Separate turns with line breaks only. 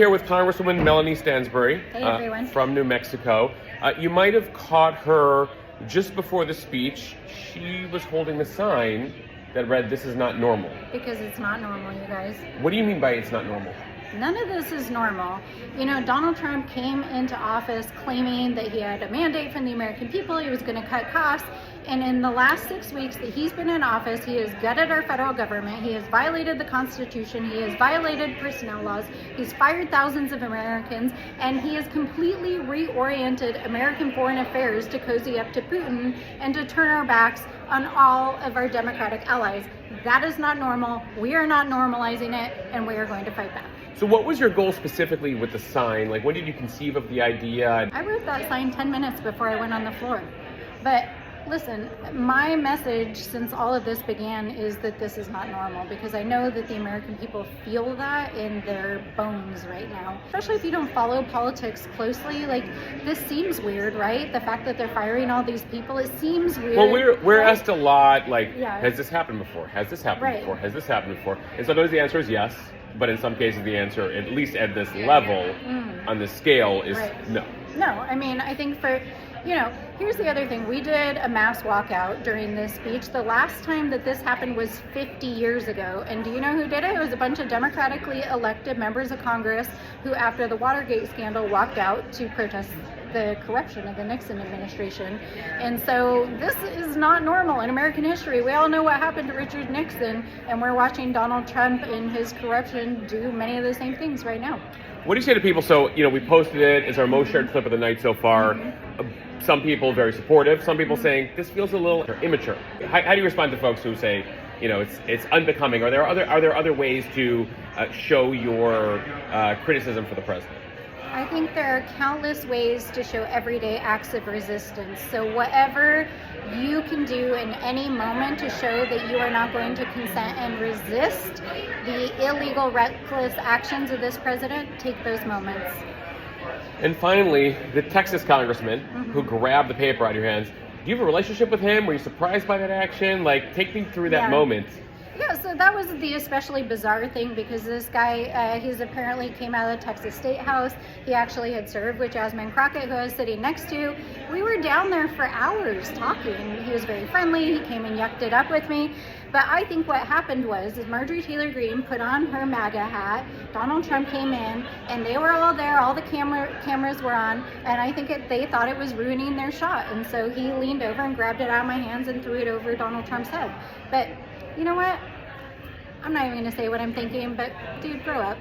Here with Congresswoman Melanie Stansbury
Hey, everyone.
from New Mexico. You might have caught her just before the speech. She was holding a sign that read, "This is not normal."
Because it's not normal, you guys.
What do you mean by it's not normal?
None of this is normal. You know, Donald Trump came into office claiming that he had a mandate from the American people, he was going to cut costs, and in the last 6 weeks that he's been in office, he has gutted our federal government, he has violated the Constitution, he has violated personnel laws, he's fired thousands of Americans, and he has completely reoriented American foreign affairs to cozy up to Putin and to turn our backs on all of our democratic allies. That is not normal. We are not normalizing it, and we are going to fight back.
So what was your goal specifically with the sign? Like, when did you conceive of the idea?
I wrote that sign 10 minutes before I went on the floor. But listen, my message since all of this began is that this is not normal, because I know that the American people feel that in their bones right now. Especially if you don't follow politics closely, like, this seems weird, right? The fact that they're firing all these people, it seems weird.
Well, we're
right?
asked a lot, like,
Yeah.
Has this happened before? Has this happened
Right.
before? Has this happened before? And sometimes the answer is yes, but in some cases the answer, at least at this level, on this scale, is
Right.
no.
No, I mean, I think here's the other thing. We did a mass walkout during this speech. The last time that this happened was 50 years ago. And do you know who did it? It was a bunch of democratically elected members of Congress who, after the Watergate scandal, walked out to protest the corruption of the Nixon administration. And so this is not normal in American history. We all know what happened to Richard Nixon, and we're watching Donald Trump and his corruption do many of the same things right now.
What do you say to people? So, we posted it as our most shared clip of the night so far. Some people very supportive, some people saying this feels a little immature. How do you respond to folks who say, it's unbecoming? Are there other ways to show your criticism for the president?
I think there are countless ways to show everyday acts of resistance. So whatever you can do in any moment to show that you are not going to consent and resist the illegal, reckless actions of this president, take those moments.
And finally, the Texas congressman who grabbed the paper out of your hands. Do you have a relationship with him? Were you surprised by that action? Like, take me through that moment.
Yeah, so that was the especially bizarre thing, because this guy, he's apparently came out of the Texas State House. He actually had served with Jasmine Crockett, who I was sitting next to. We were down there for hours talking. He was very friendly. He came and yucked it up with me. But I think what happened was Marjorie Taylor Greene put on her MAGA hat, Donald Trump came in, and they were all there, all the cameras were on, and I think they thought it was ruining their shot. And so he leaned over and grabbed it out of my hands and threw it over Donald Trump's head. But you know what? I'm not even going to say what I'm thinking, but dude, grow up.